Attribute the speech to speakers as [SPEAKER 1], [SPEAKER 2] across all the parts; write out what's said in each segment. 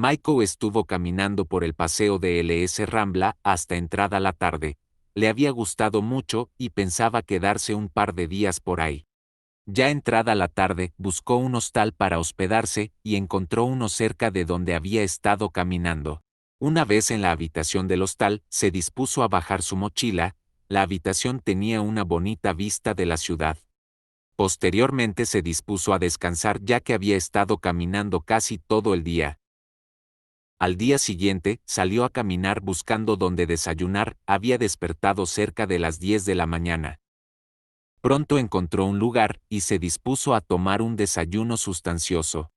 [SPEAKER 1] Michael estuvo caminando por el paseo de LS Rambla hasta entrada la tarde. Le había gustado mucho y pensaba quedarse un par de días por ahí. Ya entrada la tarde, buscó un hostal para hospedarse y encontró uno cerca de donde había estado caminando. Una vez en la habitación del hostal, se dispuso a bajar su mochila. La habitación tenía una bonita vista de la ciudad. Posteriormente se dispuso a descansar ya que había estado caminando casi todo el día. Al día siguiente, salió a caminar buscando dónde desayunar. Había despertado cerca de las 10 de la mañana. Pronto encontró un lugar y se dispuso a tomar un desayuno sustancioso.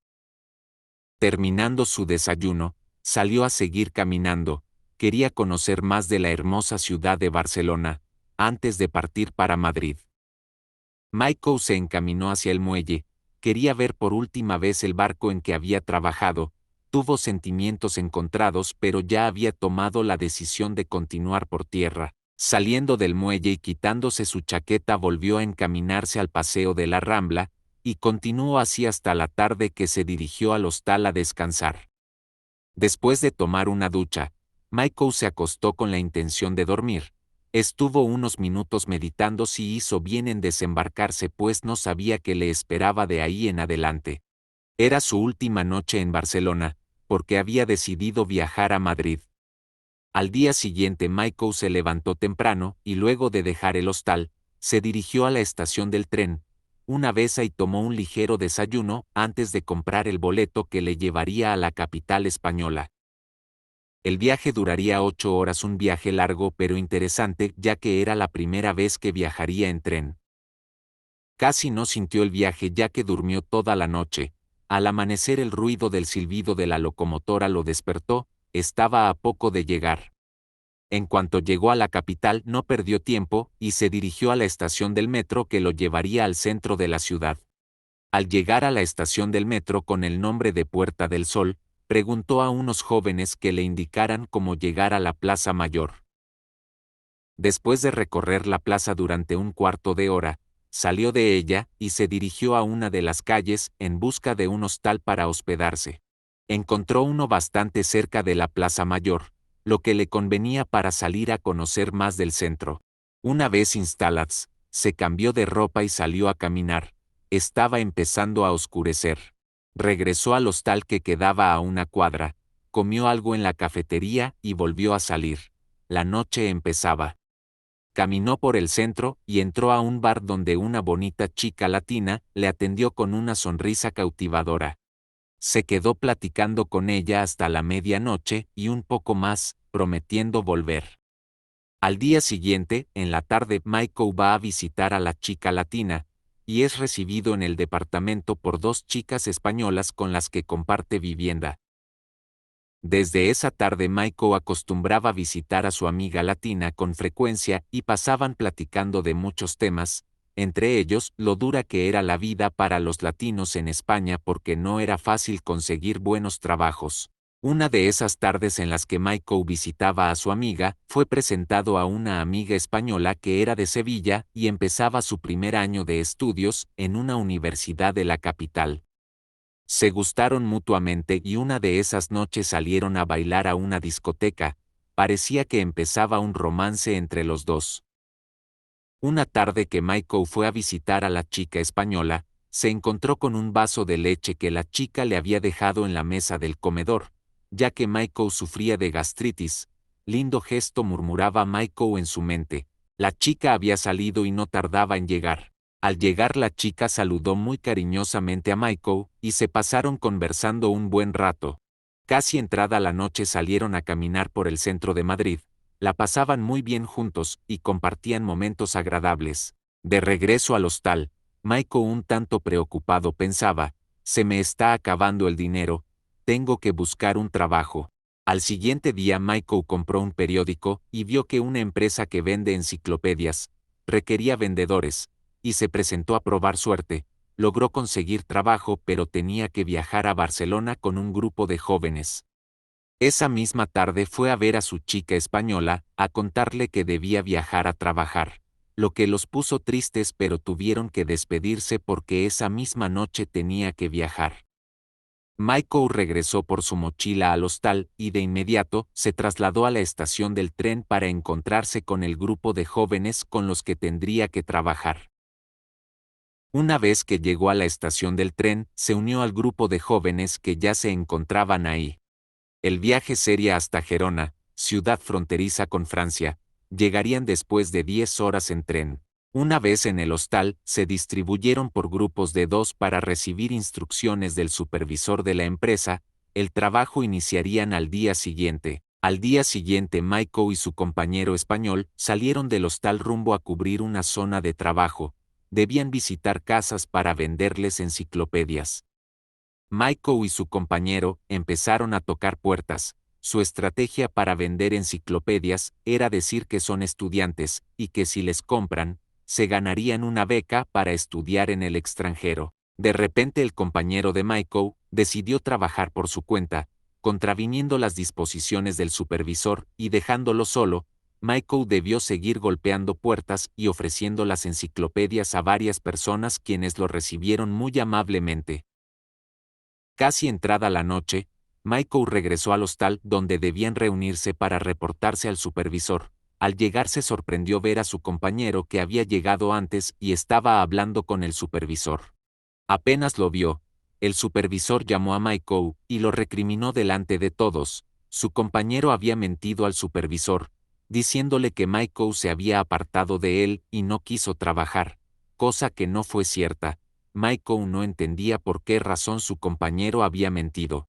[SPEAKER 1] Terminando su desayuno, salió a seguir caminando. Quería conocer más de la hermosa ciudad de Barcelona, antes de partir para Madrid. Michael se encaminó hacia el muelle. Quería ver por última vez el barco en que había trabajado. Tuvo sentimientos encontrados, pero ya había tomado la decisión de continuar por tierra. Saliendo del muelle y quitándose su chaqueta, volvió a encaminarse al paseo de la Rambla, y continuó así hasta la tarde, que se dirigió al hostal a descansar. Después de tomar una ducha, Michael se acostó con la intención de dormir. Estuvo unos minutos meditando si hizo bien en desembarcarse, pues no sabía qué le esperaba de ahí en adelante. Era su última noche en Barcelona, porque había decidido viajar a Madrid. Al día siguiente Michael se levantó temprano y luego de dejar el hostal, se dirigió a la estación del tren. Una vez ahí tomó un ligero desayuno antes de comprar el boleto que le llevaría a la capital española. El viaje duraría 8 horas, un viaje largo pero interesante, ya que era la primera vez que viajaría en tren. Casi no sintió el viaje ya que durmió toda la noche. Al amanecer el ruido del silbido de la locomotora lo despertó. Estaba a poco de llegar. En cuanto llegó a la capital, no perdió tiempo y se dirigió a la estación del metro que lo llevaría al centro de la ciudad. Al llegar a la estación del metro con el nombre de Puerta del Sol, preguntó a unos jóvenes que le indicaran cómo llegar a la Plaza Mayor. Después de recorrer la plaza durante un cuarto de hora, salió de ella y se dirigió a una de las calles en busca de un hostal para hospedarse. Encontró uno bastante cerca de la Plaza Mayor, lo que le convenía para salir a conocer más del centro. Una vez instalados, se cambió de ropa y salió a caminar. Estaba empezando a oscurecer. Regresó al hostal que quedaba a una cuadra, comió algo en la cafetería y volvió a salir. La noche empezaba. Caminó por el centro y entró a un bar donde una bonita chica latina le atendió con una sonrisa cautivadora. Se quedó platicando con ella hasta la medianoche y un poco más, prometiendo volver. Al día siguiente, en la tarde, Michael va a visitar a la chica latina, y es recibido en el departamento por dos chicas españolas con las que comparte vivienda. Desde esa tarde Michael acostumbraba visitar a su amiga latina con frecuencia y pasaban platicando de muchos temas, entre ellos lo dura que era la vida para los latinos en España porque no era fácil conseguir buenos trabajos. Una de esas tardes en las que Michael visitaba a su amiga, fue presentado a una amiga española que era de Sevilla y empezaba su primer año de estudios en una universidad de la capital. Se gustaron mutuamente y una de esas noches salieron a bailar a una discoteca. Parecía que empezaba un romance entre los dos. Una tarde que Michael fue a visitar a la chica española, se encontró con un vaso de leche que la chica le había dejado en la mesa del comedor, ya que Michael sufría de gastritis. Lindo gesto, murmuraba Michael en su mente. La chica había salido y no tardaba en llegar. Al llegar la chica saludó muy cariñosamente a Michael y se pasaron conversando un buen rato. Casi entrada la noche salieron a caminar por el centro de Madrid. La pasaban muy bien juntos y compartían momentos agradables. De regreso al hostal, Michael un tanto preocupado pensaba, se me está acabando el dinero, tengo que buscar un trabajo. Al siguiente día Michael compró un periódico y vio que una empresa que vende enciclopedias requería vendedores, y se presentó a probar suerte. Logró conseguir trabajo pero tenía que viajar a Barcelona con un grupo de jóvenes. Esa misma tarde fue a ver a su chica española, a contarle que debía viajar a trabajar, lo que los puso tristes pero tuvieron que despedirse porque esa misma noche tenía que viajar. Michael regresó por su mochila al hostal y de inmediato se trasladó a la estación del tren para encontrarse con el grupo de jóvenes con los que tendría que trabajar. Una vez que llegó a la estación del tren, se unió al grupo de jóvenes que ya se encontraban ahí. El viaje sería hasta Gerona, ciudad fronteriza con Francia. Llegarían después de 10 horas en tren. Una vez en el hostal, se distribuyeron por grupos de 2 para recibir instrucciones del supervisor de la empresa. El trabajo iniciarían al día siguiente. Al día siguiente, Michael y su compañero español salieron del hostal rumbo a cubrir una zona de trabajo. Debían visitar casas para venderles enciclopedias. Michael y su compañero empezaron a tocar puertas. Su estrategia para vender enciclopedias era decir que son estudiantes y que si les compran, se ganarían una beca para estudiar en el extranjero. De repente el compañero de Michael decidió trabajar por su cuenta, contraviniendo las disposiciones del supervisor y dejándolo solo. Michael debió seguir golpeando puertas y ofreciendo las enciclopedias a varias personas quienes lo recibieron muy amablemente. Casi entrada la noche, Michael regresó al hostal donde debían reunirse para reportarse al supervisor. Al llegar se sorprendió ver a su compañero que había llegado antes y estaba hablando con el supervisor. Apenas lo vio, el supervisor llamó a Michael y lo recriminó delante de todos. Su compañero había mentido al supervisor, diciéndole que Michael se había apartado de él y no quiso trabajar, cosa que no fue cierta. Michael no entendía por qué razón su compañero había mentido.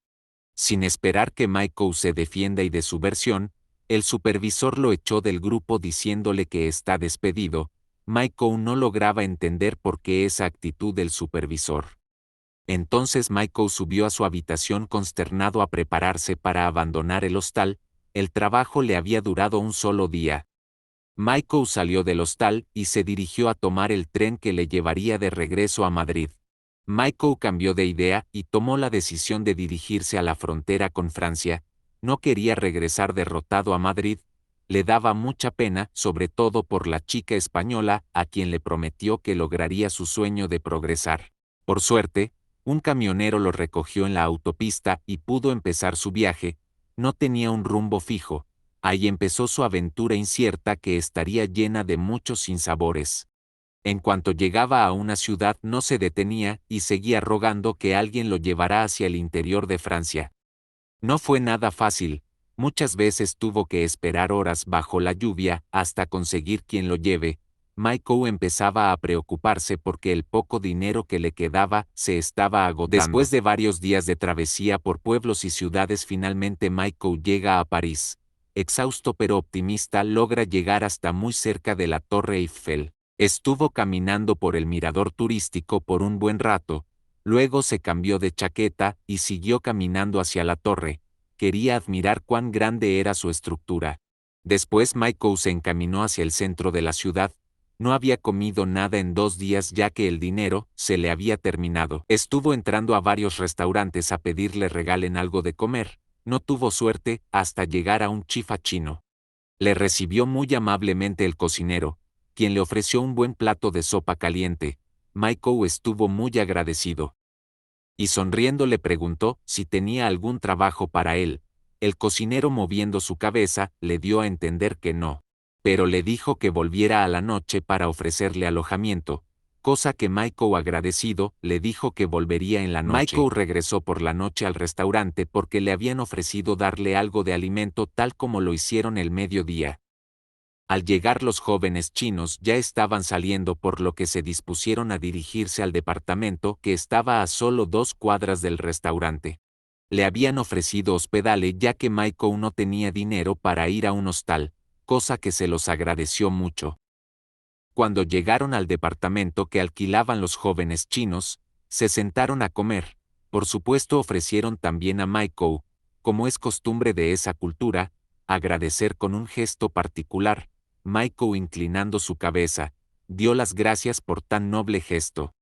[SPEAKER 1] Sin esperar que Michael se defienda y de su versión, el supervisor lo echó del grupo diciéndole que está despedido. Michael no lograba entender por qué esa actitud del supervisor. Entonces Michael subió a su habitación consternado a prepararse para abandonar el hostal. El trabajo le había durado un solo día. Michael salió del hostal y se dirigió a tomar el tren que le llevaría de regreso a Madrid. Michael cambió de idea y tomó la decisión de dirigirse a la frontera con Francia. No quería regresar derrotado a Madrid. Le daba mucha pena, sobre todo por la chica española, a quien le prometió que lograría su sueño de progresar. Por suerte, un camionero lo recogió en la autopista y pudo empezar su viaje. No tenía un rumbo fijo. Ahí empezó su aventura incierta que estaría llena de muchos sinsabores. En cuanto llegaba a una ciudad no se detenía y seguía rogando que alguien lo llevara hacia el interior de Francia. No fue nada fácil, muchas veces tuvo que esperar horas bajo la lluvia hasta conseguir quien lo lleve. Michael empezaba a preocuparse porque el poco dinero que le quedaba se estaba agotando. Después de varios días de travesía por pueblos y ciudades, finalmente Michael llega a París. Exhausto pero optimista, logra llegar hasta muy cerca de la Torre Eiffel. Estuvo caminando por el mirador turístico por un buen rato, luego se cambió de chaqueta y siguió caminando hacia la torre. Quería admirar cuán grande era su estructura. Después Michael se encaminó hacia el centro de la ciudad. No había comido nada en 2 días ya que el dinero se le había terminado. Estuvo entrando a varios restaurantes a pedirle regalen algo de comer. No tuvo suerte hasta llegar a un chifa chino. Le recibió muy amablemente el cocinero, quien le ofreció un buen plato de sopa caliente. Michael estuvo muy agradecido. Y sonriendo le preguntó si tenía algún trabajo para él. El cocinero, moviendo su cabeza, le dio a entender que no. Pero le dijo que volviera a la noche para ofrecerle alojamiento, cosa que Michael, agradecido, le dijo que volvería en la noche. Michael regresó por la noche al restaurante porque le habían ofrecido darle algo de alimento tal como lo hicieron el mediodía. Al llegar los jóvenes chinos ya estaban saliendo, por lo que se dispusieron a dirigirse al departamento que estaba a solo 2 cuadras del restaurante. Le habían ofrecido hospedaje ya que Michael no tenía dinero para ir a un hostal, cosa que se los agradeció mucho. Cuando llegaron al departamento que alquilaban los jóvenes chinos, se sentaron a comer. Por supuesto ofrecieron también a Michael, como es costumbre de esa cultura, agradecer con un gesto particular. Michael, inclinando su cabeza, dio las gracias por tan noble gesto.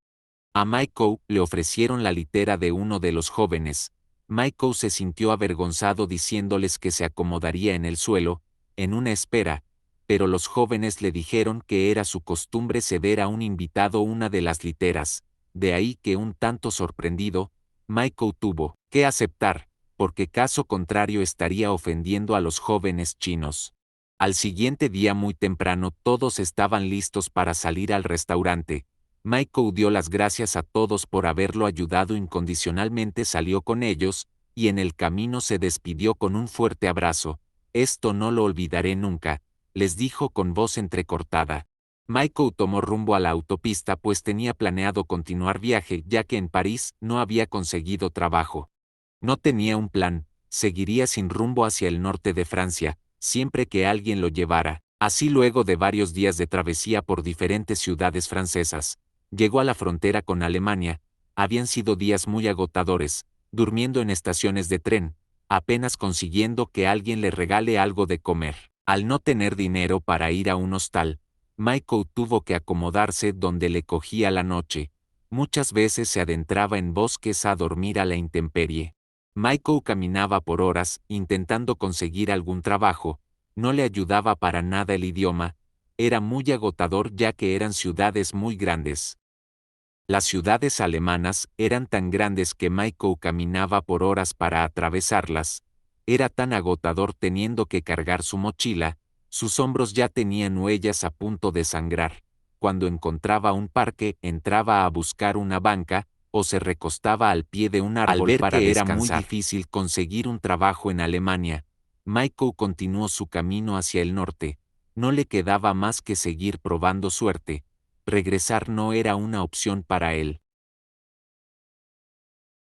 [SPEAKER 1] A Michael le ofrecieron la litera de uno de los jóvenes. Michael se sintió avergonzado diciéndoles que se acomodaría en el suelo, en una espera, pero los jóvenes le dijeron que era su costumbre ceder a un invitado una de las literas, de ahí que, un tanto sorprendido, Michael tuvo que aceptar, porque caso contrario estaría ofendiendo a los jóvenes chinos. Al siguiente día muy temprano todos estaban listos para salir al restaurante. Michael dio las gracias a todos por haberlo ayudado incondicionalmente, salió con ellos, y en el camino se despidió con un fuerte abrazo. Esto no lo olvidaré nunca, les dijo con voz entrecortada. Michael tomó rumbo a la autopista pues tenía planeado continuar viaje ya que en París no había conseguido trabajo. No tenía un plan, seguiría sin rumbo hacia el norte de Francia, siempre que alguien lo llevara. Así luego de varios días de travesía por diferentes ciudades francesas, llegó a la frontera con Alemania. Habían sido días muy agotadores, durmiendo en estaciones de tren, apenas consiguiendo que alguien le regale algo de comer. Al no tener dinero para ir a un hostal, Michael tuvo que acomodarse donde le cogía la noche. Muchas veces se adentraba en bosques a dormir a la intemperie. Michael caminaba por horas intentando conseguir algún trabajo, no le ayudaba para nada el idioma, era muy agotador ya que eran ciudades muy grandes. Las ciudades alemanas eran tan grandes que Michael caminaba por horas para atravesarlas, era tan agotador teniendo que cargar su mochila, sus hombros ya tenían huellas a punto de sangrar. Cuando encontraba un parque, entraba a buscar una banca, o se recostaba al pie de un árbol para descansar. Al ver que era muy difícil conseguir un trabajo en Alemania, Michael continuó su camino hacia el norte. No le quedaba más que seguir probando suerte. Regresar no era una opción para él.